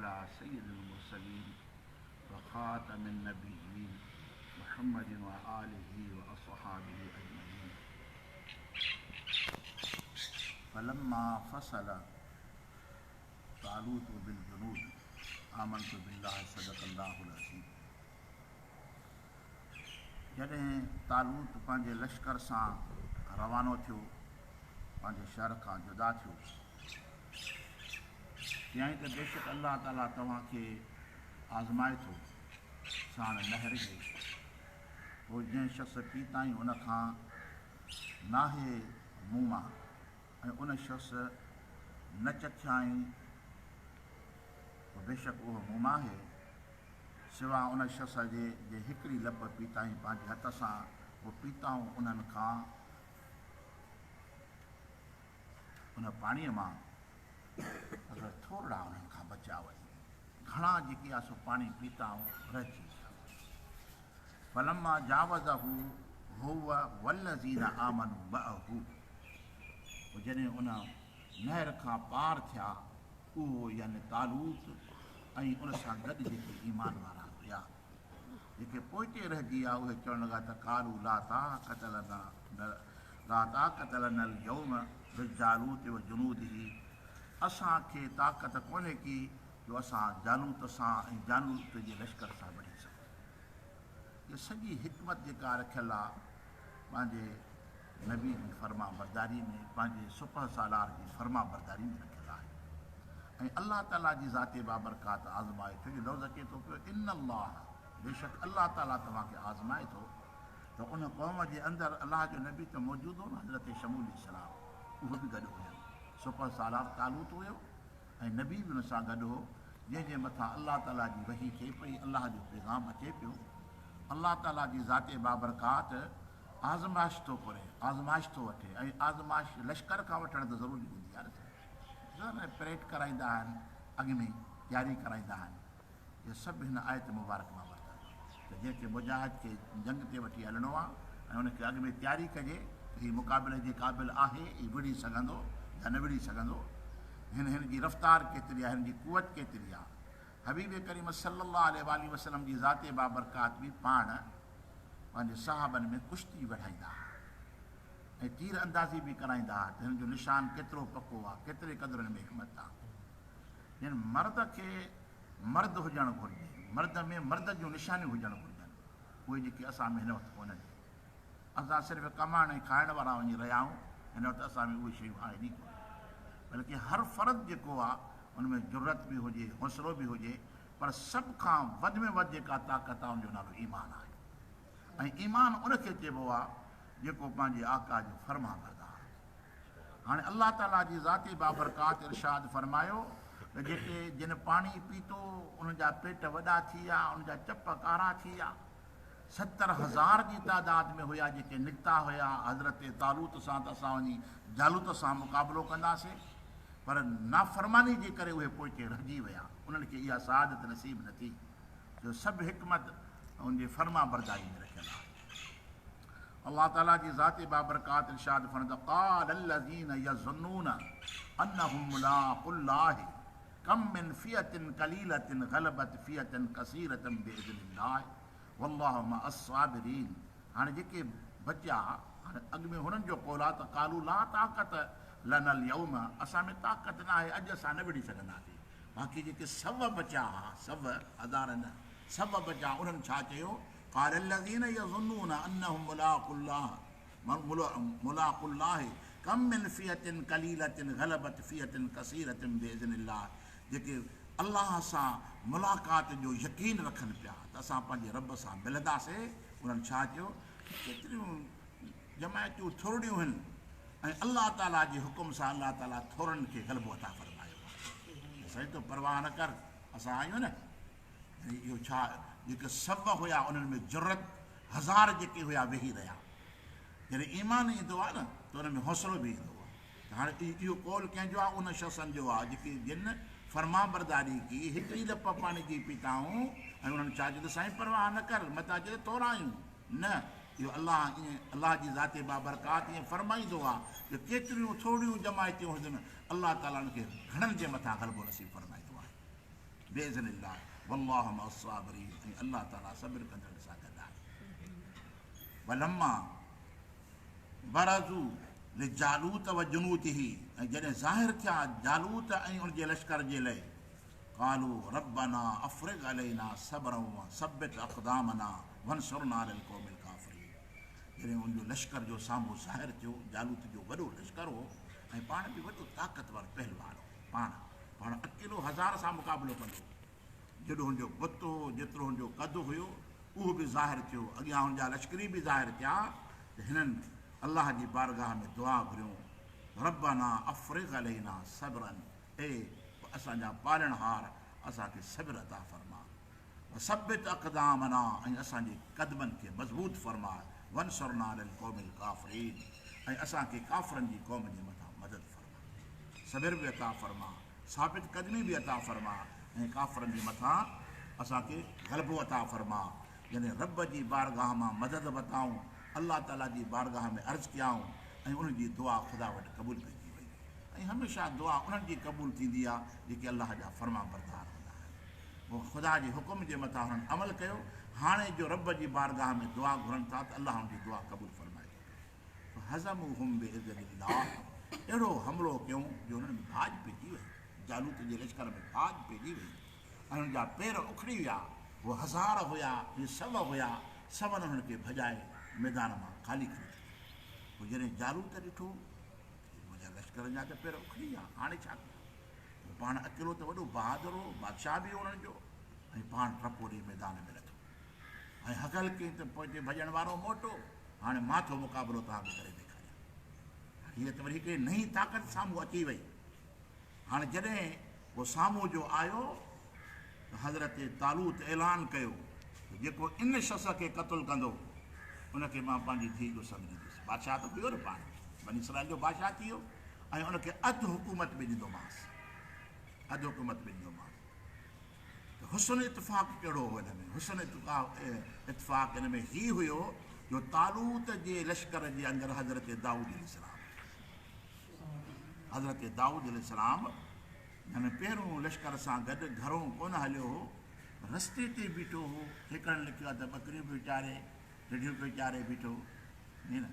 अला सय्यिदिल मुरसलीन व खातमिन नबिय्यीन मुहम्मदिन व आलिहि व अस्हाबिहि अजमईन। फलम्मा फसल तालूत बिल जुनूद आमनतु बिल्लाहि सदक़ल्लाहुल अज़ीम। जॾहिं तालूत पंहिंजे लश्कर सां रवानो थियो, पंहिंजे शहर खां जुदा थियो, तीअं त बेशक अल्लाह ताला तव्हांखे आज़माए थो साण नहर जे, पोइ जंहिं शख़्स पी ताईं उन खां नाहे मुंहुं मां ऐं उन शख़्स न चखियाईं, बेशक उहो मुंहुं मां आहे सिवा उन शख़्स जे हिकिड़ी लप पीताईं पंहिंजे हथ सां उहो पीताऊं उन्हनि खां उन पाणीअ मां अगरि थोरा उन्हनि खां बचा वञे, घणा जेके आहे सो पाणी पीताऊं रहिजी विया। फलम्मा जावज़हू हुव वल्लज़ीना आमनू मअहू, जॾहिं उन नहर खां पार थिया उहो यानी तालूत ऐं उन सां गॾु जेके ईमान वारा हुआ, जेके पोइते रहिजी विया उहे चवणु लॻा त कालू ला ताक़त लनल यौम बिजालूत व जुनूदिही, असांखे ताक़त कोन्हे की जो असां जालूत सां ऐं जालूत जे लश्कर सां बड़ी सघूं। इहा सॼी हिकमत जेका रखियलु आहे पंहिंजे नबी जी फर्मा बरदारी में, पंहिंजे सुपह सालार जी फर्मा बरदारी में रखियलु आहे। ऐं अल्लाह ताला जी ज़ाते बाबरकात आज़माए थो, जो लफ़्ज़ अचे थो पियो इन अल्लाह, बेशक अल्लाह ताला तव्हांखे आज़माए थो। त उन क़ौम जे अंदरि अलाह जो नबी त मौजूदु हो न, हज़रत शमूल इस्लाम, उहो बि गॾु हुयो। सुपह सालार तालूत हुयो ऐं नबी बि हुन सां गॾु हो, जंहिंजे मथां अल्लाह ताला जी वही थिए पई, अल्लाह जो पैगाम अचे पियो। अल्लाह ताला जी ज़ाते बाबरकात आज़माइश थो करे, आज़माइश थो वठे, ऐं आज़माइश लश्कर खां वठण त ज़रूरी हूंदी आहे न, परेड कराईंदा आहिनि, अॻु में तयारी कराईंदा आहिनि। इहे सभु हिन आयत मुबारक मां वरिता त जंहिंखे मुजाहिद खे जंग ते वठी हलणो आहे ऐं उनखे अॻु में तयारी कजे त हीउ मुक़ाबिले जे क़ाबिल आहे, हीउ विड़ी सघंदो या न विड़ी सघंदो, हिन जी रफ़्तार केतिरी आहे, हिन जी कुवत केतिरी आहे। हबीब करीम सल्लल्लाहु अलैहि वसल्लम जी ज़ाते बाबरकात बि पाण पंहिंजे साहबनि में कुश्ती वठाईंदा हुआ ऐं तीर अंदाज़ी बि कराईंदा हुआ त हिन जो निशान केतिरो पको आहे, केतिरे क़दुरनि में हिकमत आहे। जिन मर्द खे मर्द हुजणु घुरिजे, मर्द में मर्द जूं निशानियूं हुजणु घुरिजनि, उहे जेके असां में हिन वक़्तु कोन्हनि। असां सिर्फ़ु कमाइण ऐं खाइण वारा वञी रहिया आहियूं, हिन वक़्तु असां में उहे शयूं आहिनि ई कोन। बल्कि हर फ़र्द जेको आहे उन में ज़रूरत बि हुजे, हौसलो बि हुजे, पर सभ खां वधि में वधि जेका ताक़त आहे उनजो नालो ईमान आहे। ऐं ईमान उनखे चइबो आहे जेको पंहिंजे आका जो फर्मा बरदार। हाणे अल्लाह ताला जी ज़ाती बाबरकात इरशाद फरमायो त जेके जिन पाणी पीतो उनजा पेट वॾा थी विया, उनजा चप कारा थी विया। 70,000 जी तादाद में हुया जेके निकिता हुया हज़रत तालूत सां, त असां वञी जालूत सां मुक़ाबिलो कंदासीं, पर नाफ़रमानी जे करे उहे पोइते रहिजी विया, उन्हनि खे इहा सआदत नसीब न थी, जो सभु हिकमत उनजे फर्मा बरदारी में रखियलु आहे। अल्लाह ताला जी ज़ाते बाबरकात इरशाद फरमाईंदा क़ाल अल्लज़ीना यज़ुन्नून अन्नहुम मुलाक़ुल्लाहि कम मिन फ़ियतिन क़लीलतिन ग़लबत फ़ियतन कसीरतन बिइज़्निल्लाह वल्लाहु मअस साबिरीन। हाणे जेके बचा, हाणे अॻु में हुननि जो क़ौल आहे त कालू ला ताक़त लनल यौम, असां में ताक़त न आहे, अॼु असां न विड़ी सघंदासीं। बाक़ी जेके सव बचा हुआ, सव हज़ार न, सव बचा, उन्हनि छा चयो क़ाल अल्लज़ीना यज़ुन्नून अन्नहुम मुलाक़ुल्लाहि कम मिन फ़ियतिन क़लीलतिन ग़लबत फ़ियतन कसीरतन बिइज़्निल्लाह, जेके अल्लाह सां मुलाक़ात जो यकीन रखनि पिया त असां पंहिंजे रब सां मिलंदासीं। उन्हनि छा चयो, केतिरियूं जमायतूं थोरियूं आहिनि ऐं अल्लाह ताला जे हुकुम सां अल्लाह ताला थोरनि खे ग़लबो अता फ़रमायो आहे। साईं तो परवाह न कर, असां आहियूं न। इहो छा, जेके सभ हुया उन्हनि में ज़रूरत हज़ार जेके हुया वेही रहिया। जॾहिं ईमान ईंदो आहे न त उन में हौसलो बि ईंदो आहे। हाणे इहो कौल कंहिंजो आहे, उन शख़्सनि जो आहे जेके जिन फर्मा बरदारी की, हिकिड़ी लप पाणी जी पीताऊं ऐं उन्हनि छा चयो त साईं परवाह न कर, मथां चए थोरा आहियूं न। इहो अलाह ईअं, अलाह जी ज़ाते बाबरकात ईअं फरमाईंदो आहे त केतिरियूं थोरियूं जमायतियूं हुजनि, अलाह ताला उनखे घणनि जे मथां ग़लबो नसीब फरमाईंदो आहे। बेइज़्निल्लाह वल्लाहु मअस-साबिरीन। ऐं अल्लाह ताला सब्र कंदड़ सां गॾु आहे। वलम्मा बरज़ू लिजालूत व जुनूदिही, ऐं जॾहिं ज़ाहिर थिया जालूत ऐं उनजे लश्कर जे लाइ, क़ालू रब्बना अफ़्रिग़ अलैना सब्रन व सब्बित अक़दामना वंसुरना अलल क़ौमिल काफ़िरीन। जॾहिं उनजो लश्कर जो साम्हूं ज़ाहिर थियो, जालूत जो वॾो लश्कर हो ऐं पाण बि वॾो ताक़तवर पहलवान हो, पाण अकेलो 1000 सां मुक़ाबिलो कंदो। जेॾो हुनजो बुत हो, जेतिरो हुनजो क़दु हुयो, उहो बि ज़ाहिर थियो। अॻियां हुनजा लश्करी बि ज़ाहिर थिया त हिननि अल्लाह जी बारगाह में दुआ घुरियूं, रब्बना अफ़्रिग़ अलैना सब्रन, असांजा पालणहार असांखे सब्र अता फरमा, सब्बित अक़दामना, ऐं असांजे क़दमनि खे मज़बूत फरमा, वंसुरना अलल क़ौमिल काफ़िरीन, ऐं असांखे काफ़िरनि जी क़ौम जे मथां मदद फरमा, सब्र बि अता फरमा, साबित क़दमी बि अता फरमा, ऐं काफ़िरनि जे मथां असांखे ग़लबो अता फरमा। जॾहिं रब जी बारगाह मां मदद वरिताऊं, अल्लाह ताला जी बारगाह में अर्ज़ु कयाऊं, ऐं उनजी दुआ ख़ुदा वटि क़बूल कई वई। ऐं हमेशह दुआ उन्हनि जी क़बूल थींदी आहे जेके अल्लाह जा फर्मा बरदार हूंदा आहिनि। उहो ख़ुदा जे हुकुम जे मथां हुननि अमल कयो। हाणे जो रब जी बारगाह में दुआ घुरनि था त अल्लाह हुनजी दुआ क़बूल फरमाए। हज़मुहुम बिइज़्निल्लाह, अहिड़ो हमिलो कयूं जो हुननि में भाॼ पइजी वई, जालूत जे लश्कर में भाॼ पइजी वई, ऐं हुनजा पेर उखड़ी विया। उहे 1000 हुया, इहे 100 हुया, सभनि हुननि खे भॼाए मैदान मां ख़ाली करे छॾियो। पोइ जॾहिं जालूत ॾिठो मुंहिंजा लश्कर जा त पेर उखड़ी विया, हाणे छा कयां? पाण अकेलो त वॾो बहादुर हो, बादशाह बि हो उन्हनि जो, ऐं पाण टपो ॾेई मैदान में लथो ऐं हकल कई त पोइ भॼण वारो मोटो, हाणे मां थो मुक़ाबिलो तव्हांखे करे ॾेखारियां। हीअ त वरी हिकिड़ी नई ताक़त साम्हूं अची वई। हाणे जॾहिं उहो साम्हूं जो आयो त हज़रत तालूत ऐलान कयो त जेको इन शख़्स खे क़तलु कंदो उनखे मां पंहिंजी धीउ जो सॾु ॾींदुसि। बादशाह त हुयो न, पाण बनी इसराइल जो बादशाह थी वियो, ऐं उनखे अधु हुकूमत बि ॾींदोमांसि, अधु हुकूमत बि ॾींदोमांसि। त हुस्न इतफ़ाक़ कहिड़ो हो हिन में? हुस्न इतफ़ाक़ हिन में हीउ हुयो जो तालूत जे लश्कर जे अंदरि हज़रत दाऊद अलैहिस्सलाम हिन पहिरों लश्कर सां गॾु घरों कोन हलियो हो, रस्ते ते बीठो हो। हिकिड़नि लिखियो आहे त ॿकरियूं पियो चारे, टिडियूं पियो चारे बीठो, ईअं न।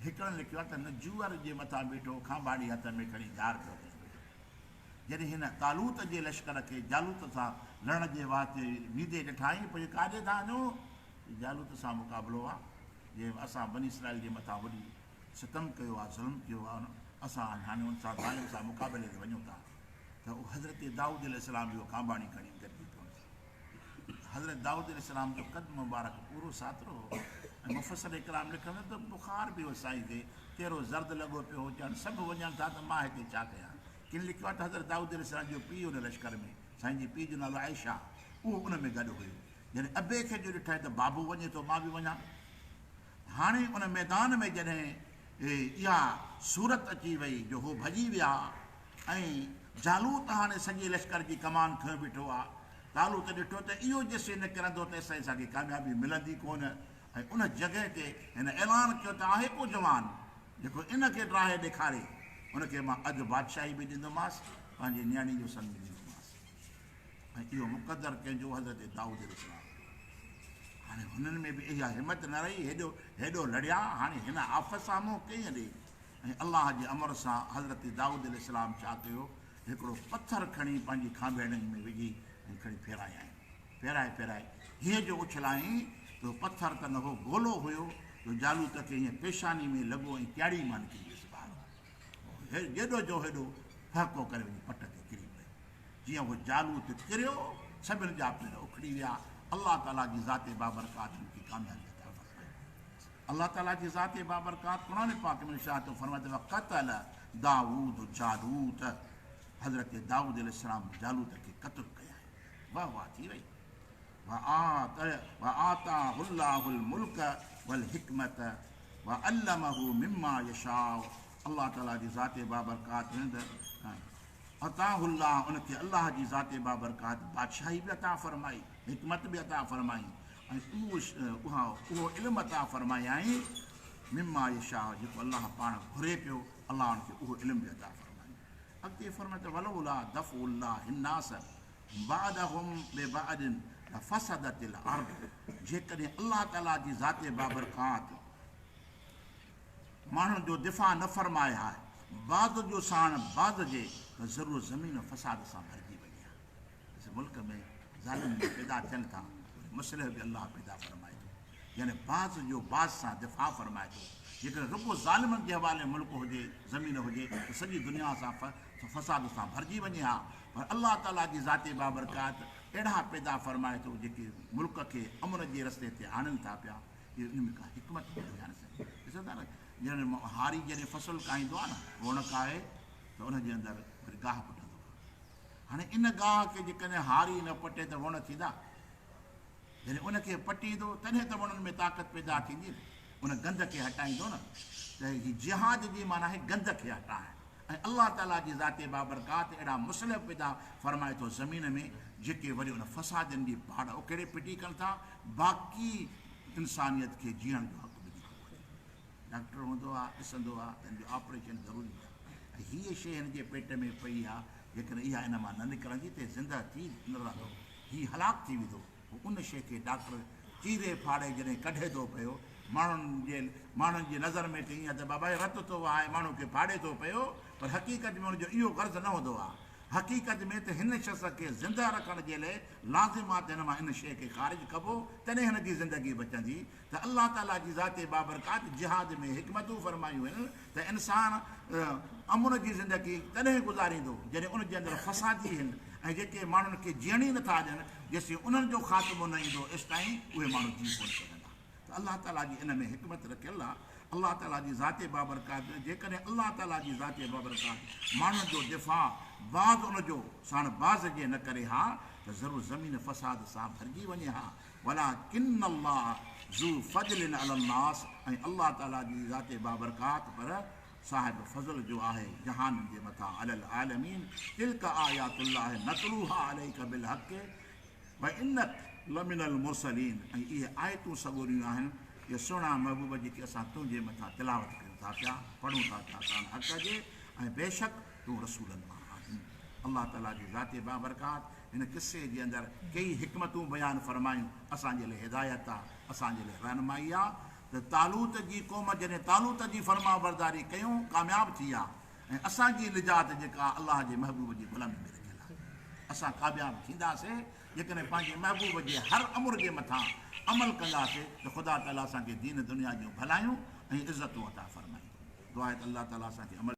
हिकिड़नि लिखियो आहे त न जूअर जे मथां बीठो, खांबाड़ी हथ में खणी जार पियो करे बीठो। जॾहिं हिन तालूत जे लश्कर खे जालूत सां लड़ण जे वास्ते नीदे ॾिठाई, पोइ काॾे था वञो? जालूत सां मुक़ाबिलो आहे, जे असां बनी इसराइल जे मथां वॾी सितम कयो आहे, ज़ुल्म कयो आहे, असां हाणे हुन सां ज़ालिम सां मुक़ाबले ते वञूं था। त उहो हज़रत दाऊद अलैहिस्सलाम जो खांबाणी खणी गॾिजी पियो। हज़रत दाऊद अलैहिस्सलाम जो क़द मुबारक पूरो सातिरो हो, ऐं मुफ़स्सिर इकराम लिखनि त बुख़ार बि हो साईं खे, कहिड़ो ज़र्द लॻो पियो हो, चवनि सभु वञनि था त मां हिते छा कयां? किन लिखियो आहे त हज़रत दाऊद अलैहिस्सलाम जो पीउ हुन लश्कर में, साईं जे पीउ जो नालो आयशा, उहो उन में गॾु हुयो। जॾहिं अबे खे जो ॾिठई त बाबू वञे थो, मां बि वञा। हाणे उन मैदान में जॾहिं इहा सूरत अची वई जो हो भॼी विया, ऐं जालूत हाणे सॼे लश्कर जी कमान खयो बीठो आहे। तालूत ॾिठो त इहो जेसि न किरंदो तेसि असांखे कामयाबी मिलंदी कोन। ऐं उन जॻह ते हिन ऐलान कयो त आहे को जवान जेको इनखे ड्राहे ॾेखारे, उनखे मां अधु बादशाही बि ॾींदोमांसि, पंहिंजी नियाणी जो सन बि ॾींदोमांसि। ऐं इहो मुक़दर कंहिंजो हज़रत दाऊद अलैहिस्सलाम। हाणे हुननि में बि इहा हिमत न रही, हेॾो लड़िया। हाणे हिन आफ़त साम्हूं कई हले, ऐं अलाह जे अमर सां हज़रत दाऊद अलैहिस्सलाम छा कयो, हिकिड़ो पथर खणी पंहिंजी खांबेड़नि में विझी ऐं खणी फेरायाईं, फेराए हीअं जो उछलाईं त पथर त न हो, गोलो हुयो जो जालूत खे हीअं पेशानी में लॻो ऐं क्याड़ी मां निकिरी वियुसि ॿाहिरि। जेॾो जो हेॾो फहको करे वञी पट ते किरी पई। जीअं उहो जालूत किरियो, सभिनि जा पेर उखड़ी विया। अलाह ताला जी ज़ाते बाबरकात हुनखे कामयाबी अता फरमाई। अलाह ताला जी ज़ाते बाबरकात क़ुरान पाक में इरशाद थो फरमाए त क़तल दाऊद जालूत, हज़रत दाऊद अलैहिस्सलाम जालूत खे क़त्ल कया। वाह वाह थी वई। आताहुल्लाहुल मुल्क वल हिकमत व अल्लमहु मिम्मा यशाउ। अल्लाह ताला जी ज़ाते बाबरकात अताहुल्लाह, उनखे अल्लाह जी ज़ाते बाबरकात बादशाही बि अता फरमाई, हिकमत बि अता फरमाई, ऐं उहो इल्मु अता फरमायाई मिम्मा यशाउ, जेको अल्लाह पाण घुरे पियो, अल्लाह उनखे उहो इल्मु बि अता फरमाई। अॻिते फरमाए त वलौला दफ़उल्लाह हिन्नास बादहुम बिबादिन लफसदतिल अर्द जेकॾहिं अल्लाह ताला जी ज़ाते बाबरकात माण्हुनि जो दिफ़ा न फरमाए हा बाज़ जो साण बाज़ जे त ज़रूरु ज़मीन फ़साद सां भरिजी वई आहे। इस मुल्क में ज़ालिम पैदा थियनि था, मसइले बि अल्लाह पैदा फरमाए थो, यानी बाज़ जो बाज़ सां दिफ़ा फरमाए थो। जेकॾहिं रुॻो ज़ालिमनि जे हवाले मुल्क हुजे, ज़मीन हुजे, त सॼी दुनिया सां फ़साद सां भरिजी वञे हा। पर अल्लाह ताला जी ज़ाते बाबरकात अहिड़ा पैदा फरमाए थो जेके मुल्क खे अमन जे रस्ते ते आणनि था पिया। इहो इन में का हिकमत ॾिसो था न, ॼण हारी जॾहिं फ़सुलु काईंदो आहे न, रोणक आहे त उनजे अंदरि वरी गाह पटंदो आहे। हाणे इन गाह खे जेकॾहिं हारी न पटे त वण थींदा, जॾहिं उनखे पटींदो तॾहिं त वणनि में ताक़त पैदा थींदी न, उन गंद खे हटाईंदो न। त हीअ जिहाद जी माना आहे गंद खे हटाइण। ऐं अल्लाह ताला जी ज़ाते बाबरकात अहिड़ा मुसइला पैदा फरमाए थो ज़मीन में जेके वरी उन फ़सादनि जी पहाड़ उकेड़े पिटी कनि था, बाक़ी इंसानियत खे जीअण जो हक़ मिली थो वञे। डॉक्टर हूंदो आहे, ॾिसंदो आहे त हिन जो ऑपरेशन ज़रूरी आहे, ऐं हीअ शइ हिन जे पेट में पई आहे, जेकॾहिं इहा इन मां न निकिरंदी त ज़िंदा थी न रहंदो, हीअ हलाक थी वेंदो। उन शइ खे डॉक्टर चीरे फाड़े जॾहिं कढे थो पियो, माण्हुनि जी नज़र में त ईअं त बाबा रत थो वहाए, माण्हू खे फाड़े थो पियो, पर हक़ीक़त में हुनजो इहो गर्ज़ु न हूंदो आहे। हक़ीक़त में त हिन शख़्स खे ज़िंदा रखण जे लाइ लाज़िम आहे त हिन मां इन शइ खे ख़ारिज कबो, तॾहिं हिनजी ज़िंदगी बचंदी। त अल्लाह ताला जी ज़ाते बाबरकात जिहाद में हिकमतूं फरमायूं आहिनि त इंसान अमुन जी ज़िंदगी तॾहिं गुज़ारींदो जॾहिं उनजे अंदरि फ़सादी आहिनि, ऐं जेके माण्हुनि खे जीअण ई नथा ॾियनि, जेसीं उन्हनि जो ख़ात्मो न ईंदो एसिताईं उहे माण्हू जी कोन सघंदा। त अल्लाह ताला जी इन में हिकमत रखियलु आहे। अल्लाह ताला जी ज़ाते बाबरकात जेकॾहिं अल्लाह ताला जी ज़ाते बाबरकात माण्हुनि जो दिफ़ा बाज़ उनजो साण बाज़ जे न करे हा त ज़रूरु ज़मीन फ़साद सां भरिजी वञे हा। वला किन अल्लाह ज़ू फज़लिन अलल नास, ऐं अल्लाह ताला जी ज़ाते बाबरकात पर साहिब फज़ल जो आहे जहाननि जे मथां अलल आलमीन। तिल्क आयातुल्लाह नतलूहा अलैका बिल हक़ व इन्नक लमिनल मुरसलीन। ऐं इहे आयतूं सॻोरियूं आहिनि, इहे सुहिणा महबूब जेके असां तुंहिंजे मथां तिलावत कयूं था पिया, पढ़ूं था पिया कान हक़ जे, ऐं बेशक तूं रसूलनि मां आहीं। अल्लाह ताला जी ज़ाते बाबरकात हिन किसे जे अंदरि कई हिकमतूं बयानु फरमायूं, असांजे लाइ हिदायत आहे, असांजे लाइ रहनुमाई आहे। त तालूत जी क़ौम जॾहिं तालूत जी फरमा बरदारी कयूं, कामयाबु थी आहे, ऐं असांजी निजात जेका अल्लाह जे महबूब जी ग़ुलामी में रखियलु आहे। असां कामयाबु थींदासीं जेकॾहिं पंहिंजे महबूब जे हर अमुर जे मथां अमल कंदासीं त ख़ुदा ताला असांखे दीन दुनिया जूं भलायूं ऐं इज़तूं अता फरमाईंदो। दुआ आहे त अल्लाह ताला असांखे अमल